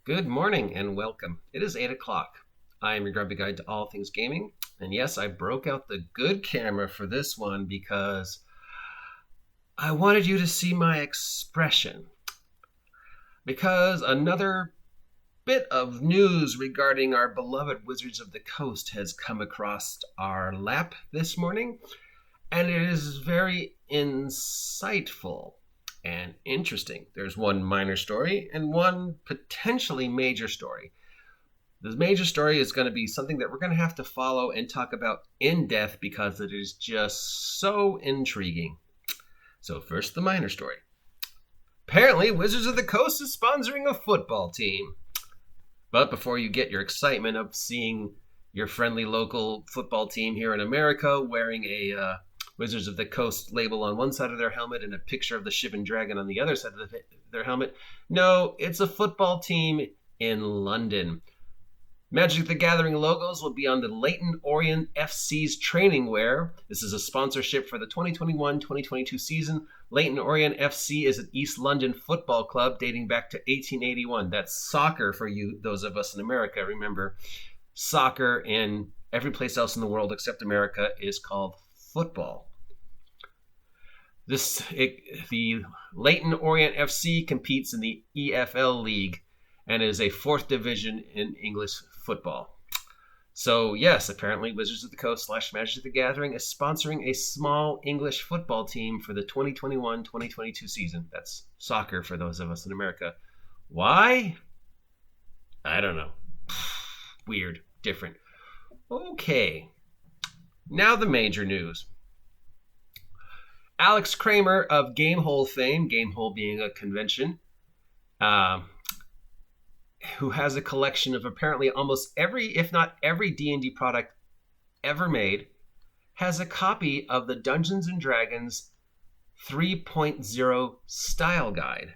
Good morning and welcome. It is 8 o'clock. I am your grumpy guide to all things gaming. And yes, I broke out the good camera for this one because I wanted you to see my expression. Because another bit of news regarding our beloved Wizards of the Coast has come across our lap this morning. And it is very insightful and interesting. There's one minor story and one potentially major story. The major story is going to be something that we're going to have to follow and talk about in depth because it is just so intriguing. So first, the minor story. Apparently, Wizards of the Coast is sponsoring a football team. But before you get your excitement of seeing your friendly local football team here in America wearing a Wizards of the Coast label on one side of their helmet and a picture of the Shivan Dragon on the other side of their helmet. No, it's a football team in London. Magic the Gathering logos will be on the Leyton Orient FC's training wear. This is a sponsorship for the 2021-2022 season. Leyton Orient FC is an East London football club dating back to 1881. That's soccer for you, those of us in America. Remember, soccer in every place else in the world except America is called football. The Leyton Orient FC competes in the EFL League and is a fourth division in English football. So yes, apparently Wizards of the Coast / Magic the Gathering is sponsoring a small English football team for the 2021-2022 season. That's soccer for those of us in America. Why? I don't know. Weird. Different. Okay. Now the major news. Alex Kramer of Gamehole fame, Gamehole being a convention, who has a collection of apparently almost every, if not every D&D product ever made, has a copy of the Dungeons & Dragons 3.0 Style Guide.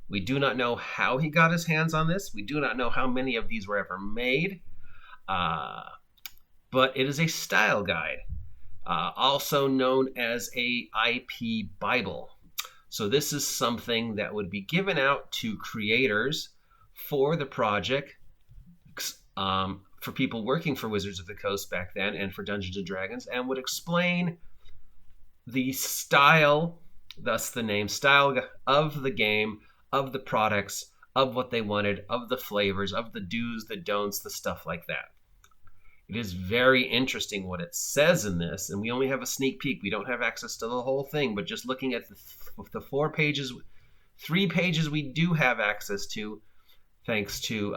We do not know how he got his hands on this. We do not know how many of these were ever made, but it is a style guide. Also known as a IP Bible. So this is something that would be given out to creators for the project, for people working for Wizards of the Coast back then and for Dungeons & Dragons, and would explain the style, thus the name, style of the game, of the products, of what they wanted, of the flavors, of the do's, the don'ts, the stuff like that. It is very interesting what it says in this, and we only have a sneak peek. We don't have access to the whole thing, but just looking at the 3 pages we do have access to, thanks to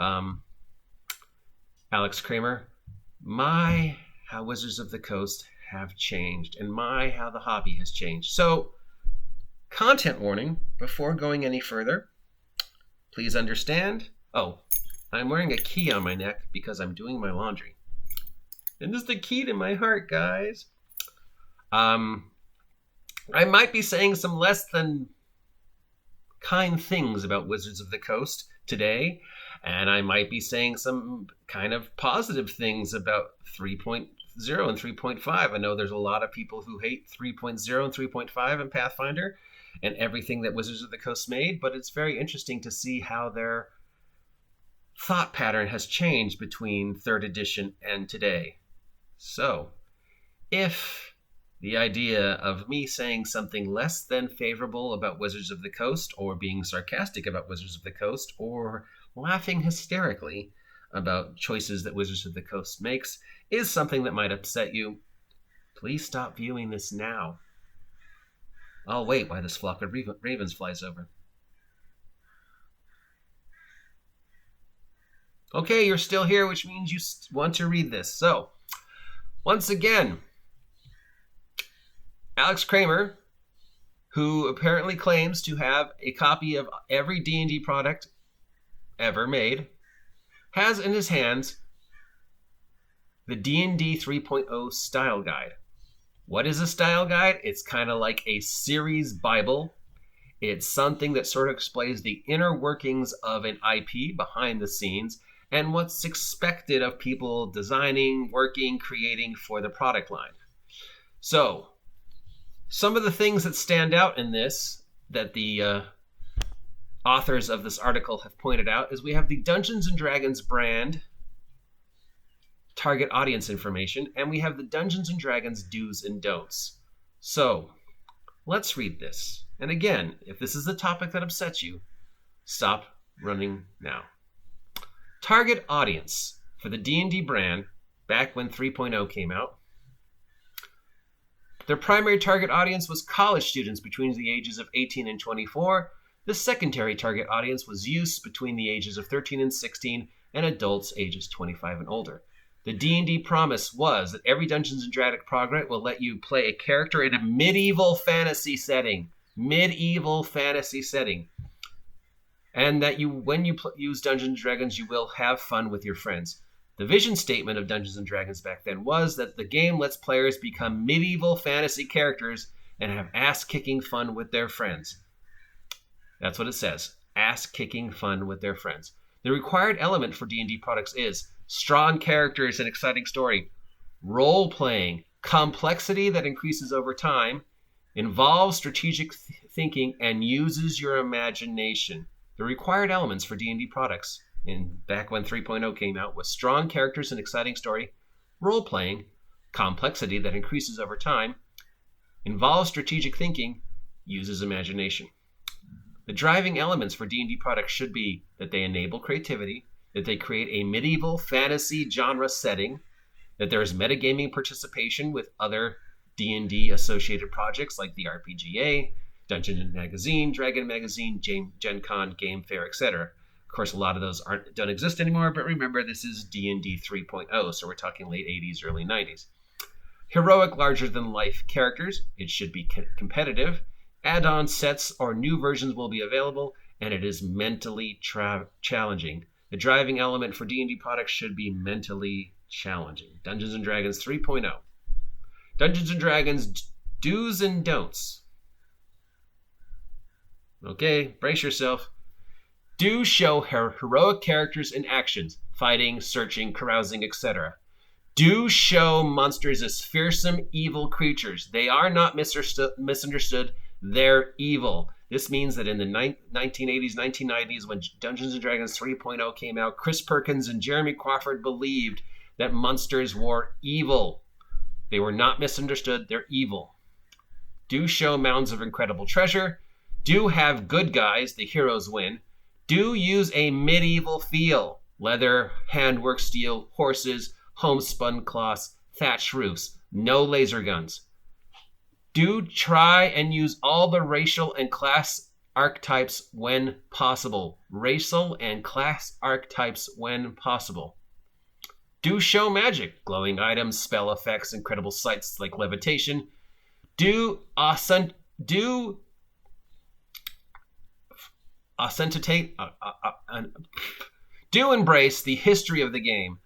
Alex Kramer, how Wizards of the Coast have changed, and how the hobby has changed. So, content warning before going any further. Please understand. Oh, I'm wearing a key on my neck because I'm doing my laundry. And this is the key to my heart, guys. I might be saying some less than kind things about Wizards of the Coast today, and I might be saying some kind of positive things about 3.0 and 3.5. I know there's a lot of people who hate 3.0 and 3.5 in Pathfinder and everything that Wizards of the Coast made, but it's very interesting to see how their thought pattern has changed between 3rd edition and today. So, if the idea of me saying something less than favorable about Wizards of the Coast, or being sarcastic about Wizards of the Coast, or laughing hysterically about choices that Wizards of the Coast makes, is something that might upset you, please stop viewing this now. I'll wait while this flock of ravens flies over. Okay, you're still here, which means you want to read this. So, once again, Alex Kramer, who apparently claims to have a copy of every D&D product ever made, has in his hands the D&D 3.0 Style Guide. What is a style guide? It's kind of like a series Bible. It's something that sort of explains the inner workings of an IP behind the scenes and what's expected of people designing, working, creating for the product line. So, some of the things that stand out in this that the authors of this article have pointed out is we have the Dungeons & Dragons brand target audience information, and we have the Dungeons & Dragons do's and don'ts. So, let's read this. And again, if this is a topic that upsets you, stop running now. Target audience for the D&D brand back when 3.0 came out. Their primary target audience was college students between the ages of 18 and 24. The secondary target audience was youths between the ages of 13 and 16 and adults ages 25 and older. The D&D promise was that every Dungeons & Dragons project will let you play a character in a medieval fantasy setting. And that when you use Dungeons & Dragons, you will have fun with your friends. The vision statement of Dungeons & Dragons back then was that the game lets players become medieval fantasy characters and have ass-kicking fun with their friends. That's what it says. Ass-kicking fun with their friends. The required element for D&D products is strong characters and exciting story, role-playing, complexity that increases over time, involves strategic thinking, and uses your imagination. The required elements for D&D products back when 3.0 came out was strong characters and exciting story, role-playing, complexity that increases over time, involves strategic thinking, uses imagination. The driving elements for D&D products should be that they enable creativity, that they create a medieval fantasy genre setting, that there is metagaming participation with other D&D associated projects like the RPGA, Dungeon Magazine, Dragon Magazine, Gen Con, Game Fair, etc. Of course, a lot of those don't exist anymore, but remember, this is D&D 3.0, so we're talking late 80s, early 90s. Heroic, larger-than-life characters. It should be competitive. Add-on sets or new versions will be available, and it is mentally challenging. The driving element for D&D products should be mentally challenging. Dungeons & Dragons 3.0. Dungeons & Dragons do's and don'ts. Okay, brace yourself. Do show heroic characters in actions, fighting, searching, carousing, etc. Do show monsters as fearsome, evil creatures. They are not misunderstood. They're evil. This means that in the 1980s, 1990s, when Dungeons & Dragons 3.0 came out, Chris Perkins and Jeremy Crawford believed that monsters were evil. They were not misunderstood. They're evil. Do show mounds of incredible treasure. Do have good guys. The heroes win. Do use a medieval feel. Leather, handwork steel, horses, homespun cloths, thatched roofs. No laser guns. Do try and use all the racial and class archetypes when possible. Racial and class archetypes when possible. Do show magic, glowing items, spell effects, incredible sights like levitation. Do embrace the history of the game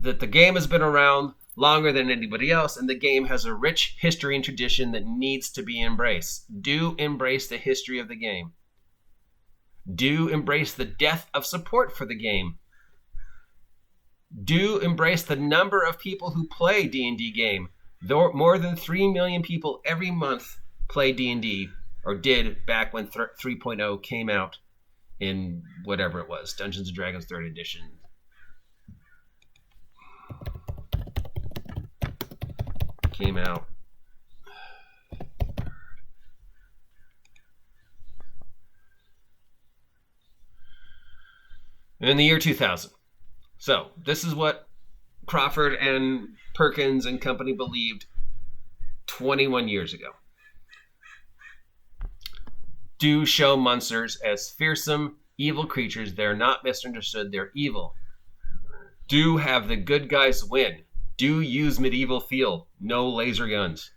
that the game has been around longer than anybody else, and the game has a rich history and tradition that needs to be embraced. Do embrace the history of the game. Do embrace the depth of support for the game. Do embrace the number of people who play D&D game. More than 3 million people every month play D&D, or did back when 3.0 came out in whatever it was, Dungeons & Dragons 3rd edition. Came out. In the year 2000. So, this is what Crawford and Perkins and company believed 21 years ago. Do show monsters as fearsome, evil creatures. They're not misunderstood. They're evil. Do have the good guys win. Do use medieval feel. No laser guns.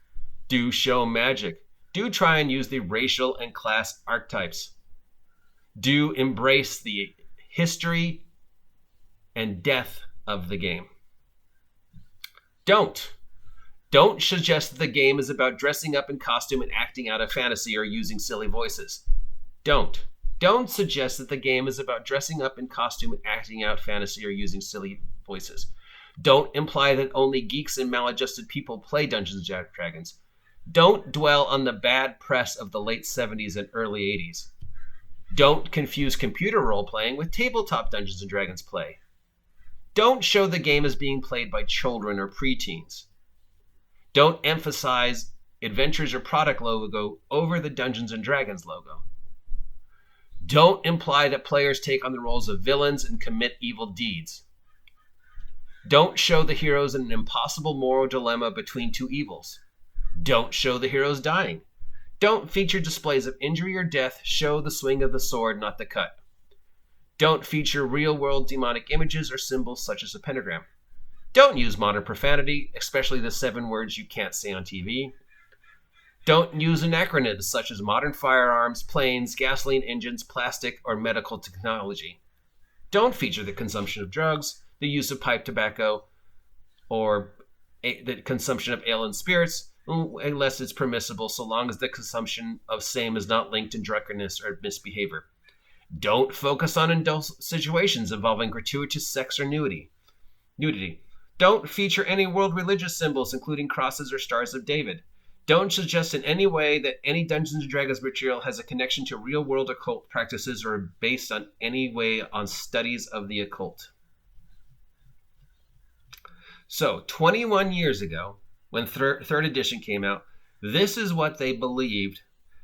Do show magic. Do try and use the racial and class archetypes. Do embrace the history and death of the game. Don't suggest that the game is about dressing up in costume and acting out a fantasy or using silly voices. Don't suggest that the game is about dressing up in costume and acting out fantasy or using silly voices. Don't imply that only geeks and maladjusted people play Dungeons & Dragons. Don't dwell on the bad press of the late 70s and early 80s. Don't confuse computer role-playing with tabletop Dungeons & Dragons play. Don't show the game as being played by children or preteens. Don't emphasize Adventures or product logo over the Dungeons & Dragons logo. Don't imply that players take on the roles of villains and commit evil deeds. Don't show the heroes in an impossible moral dilemma between two evils. Don't show the heroes dying. Don't feature displays of injury or death. Show the swing of the sword, not the cut. Don't feature real-world demonic images or symbols such as a pentagram. Don't use modern profanity, especially the 7 words you can't say on TV. Don't use anacronyms such as modern firearms, planes, gasoline engines, plastic, or medical technology. Don't feature the consumption of drugs, the use of pipe tobacco, or the consumption of ale and spirits, unless it's permissible, so long as the consumption of same is not linked to drunkenness or misbehavior. Don't focus on adult situations involving gratuitous sex or nudity. Don't feature any world religious symbols, including crosses or stars of David. Don't suggest in any way that any Dungeons & Dragons material has a connection to real-world occult practices or based on any way on studies of the occult. So, 21 years ago, when third edition came out, this is what they believed.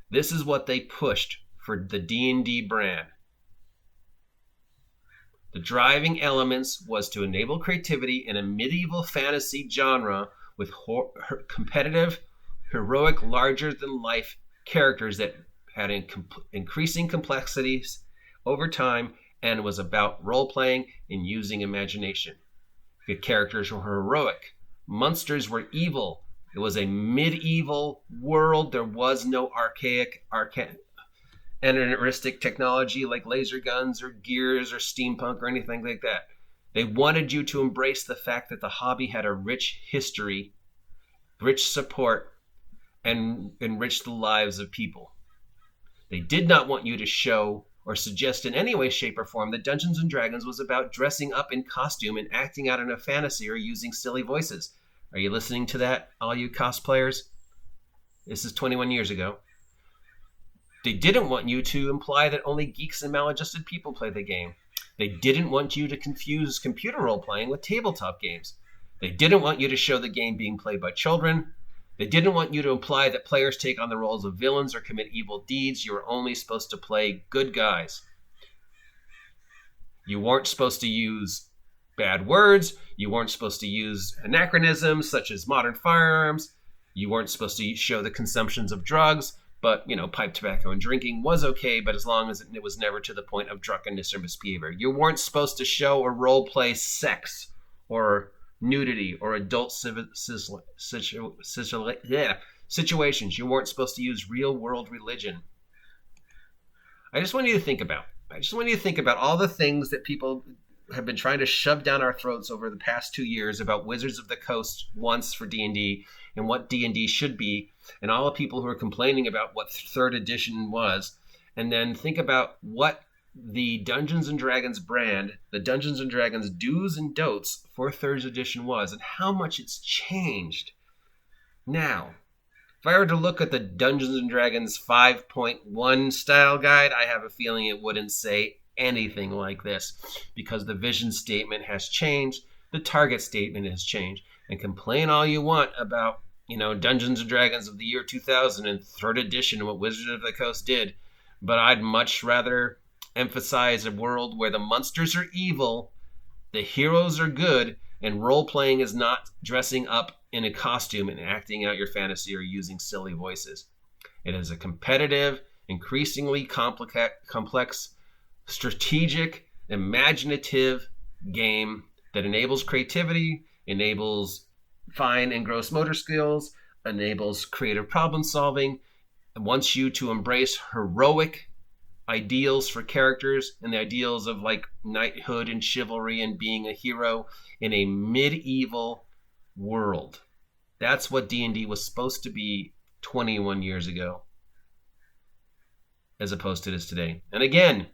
This is what they pushed for the D&D brand. The driving elements was to enable creativity in a medieval fantasy genre with competitive, heroic, larger-than-life characters that had increasing complexities over time and was about role-playing and using imagination. The characters were heroic. Monsters were evil. It was a medieval world. There was no archaic technology like laser guns or gears or steampunk or anything like that. They wanted you to embrace the fact that the hobby had a rich history, rich support, and enrich the lives of people. They did not want you to show or suggest in any way, shape, or form that Dungeons & Dragons was about dressing up in costume and acting out in a fantasy or using silly voices. Are you listening to that, all you cosplayers? This is 21 years ago. They didn't want you to imply that only geeks and maladjusted people play the game. They didn't want you to confuse computer role-playing with tabletop games. They didn't want you to show the game being played by children. They didn't want you to imply that players take on the roles of villains or commit evil deeds. You were only supposed to play good guys. You weren't supposed to use bad words. You weren't supposed to use anachronisms such as modern firearms. You weren't supposed to show the consumptions of drugs. But, pipe tobacco and drinking was okay, but as long as it was never to the point of drunkenness or misbehavior. You weren't supposed to show or role play sex or nudity or adult situations. You weren't supposed to use real world religion. I just want you to think about all the things that people have been trying to shove down our throats over the past 2 years about Wizards of the Coast once for D&D and what D&D should be, and all the people who are complaining about what third edition was, and then think about what the Dungeons & Dragons brand, the Dungeons & Dragons do's and don'ts for third edition was, and how much it's changed. Now, if I were to look at the Dungeons & Dragons 5.1 style guide, I have a feeling it wouldn't say anything like this, because the vision statement has changed, the target statement has changed, and complain all you want about, Dungeons & Dragons of the year 2000 and third edition and what Wizards of the Coast did, but I'd much rather emphasize a world where the monsters are evil, the heroes are good, and role-playing is not dressing up in a costume and acting out your fantasy or using silly voices. It is a competitive, increasingly complex, strategic, imaginative game that enables creativity, enables fine and gross motor skills, enables creative problem solving, and wants you to embrace heroic ideals for characters and the ideals of like knighthood and chivalry and being a hero in a medieval world. That's what D&D was supposed to be 21 years ago, as opposed to this today. And again,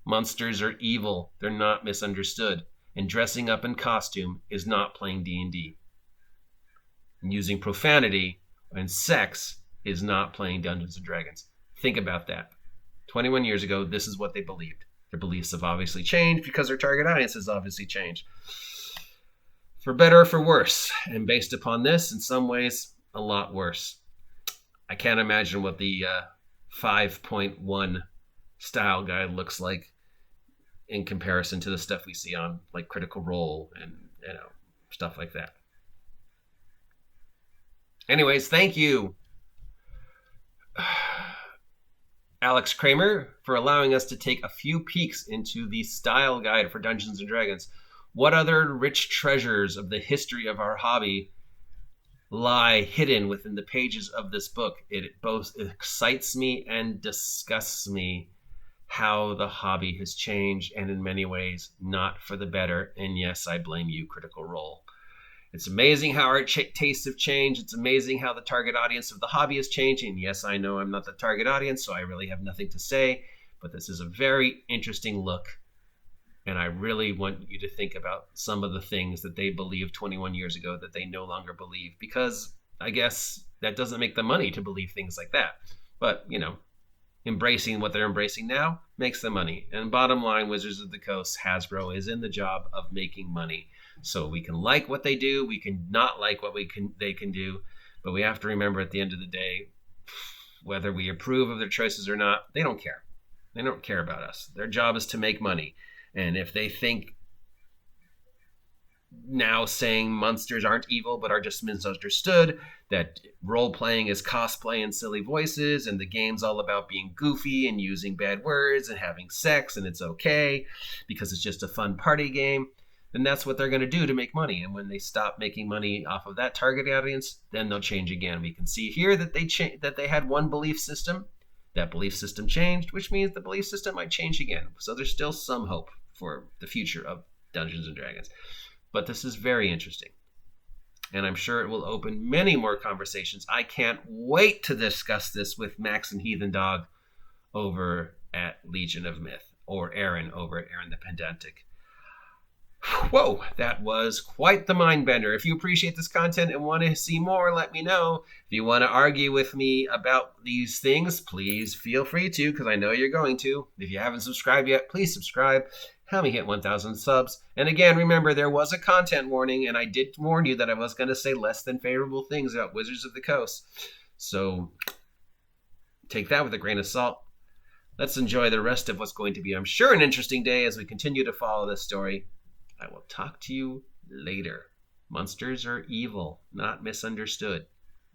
monsters are evil. They're not misunderstood. And dressing up in costume is not playing D&D. And using profanity And sex is not playing Dungeons and Dragons. Think about that. 21 years ago, this is what they believed. Their beliefs have obviously changed because their target audience has obviously changed. For better or for worse. And based upon this, in some ways, a lot worse. I can't imagine what the 5.1 style guide looks like in comparison to the stuff we see on like Critical Role and stuff like that. Anyways, thank you, Alex Kramer, for allowing us to take a few peeks into the style guide for Dungeons & Dragons. What other rich treasures of the history of our hobby lie hidden within the pages of this book? It both excites me and disgusts me how the hobby has changed, and in many ways, not for the better. And yes, I blame you, Critical Role. It's amazing how our tastes have changed. It's amazing how the target audience of the hobby is changing. Yes, I know I'm not the target audience, so I really have nothing to say, but this is a very interesting look, and I really want you to think about some of the things that they believed 21 years ago that they no longer believe, because I guess that doesn't make them money to believe things like that. But, embracing what they're embracing now makes them money. And bottom line, Wizards of the Coast, Hasbro, is in the job of making money. So we can like what they do, we can not like what they can do, but we have to remember at the end of the day, whether we approve of their choices or not, they don't care. They don't care about us. Their job is to make money. And if they think now saying monsters aren't evil but are just misunderstood, that role-playing is cosplay and silly voices, and the game's all about being goofy and using bad words and having sex, and it's okay because it's just a fun party game, then that's what they're going to do to make money. And when they stop making money off of that target audience, then they'll change again. We can see here that they had one belief system. That belief system changed, which means the belief system might change again. So there's still some hope for the future of Dungeons and Dragons. But this is very interesting, and I'm sure it will open many more conversations. I can't wait to discuss this with Max and Heathen Dog over at Legion of Myth, or Aaron over at Aaron the Pedantic. Whoa, that was quite the mind bender. If you appreciate this content and want to see more, let me know. If you want to argue with me about these things, please feel free to, because I know you're going to. If you haven't subscribed yet, please subscribe. Help me hit 1,000 subs. And again, remember, there was a content warning, and I did warn you that I was going to say less than favorable things about Wizards of the Coast. So take that with a grain of salt. Let's enjoy the rest of what's going to be, I'm sure, an interesting day as we continue to follow this story. I will talk to you later. Monsters are evil, not misunderstood.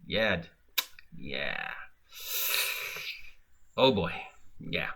Yeah. Oh boy. Yeah.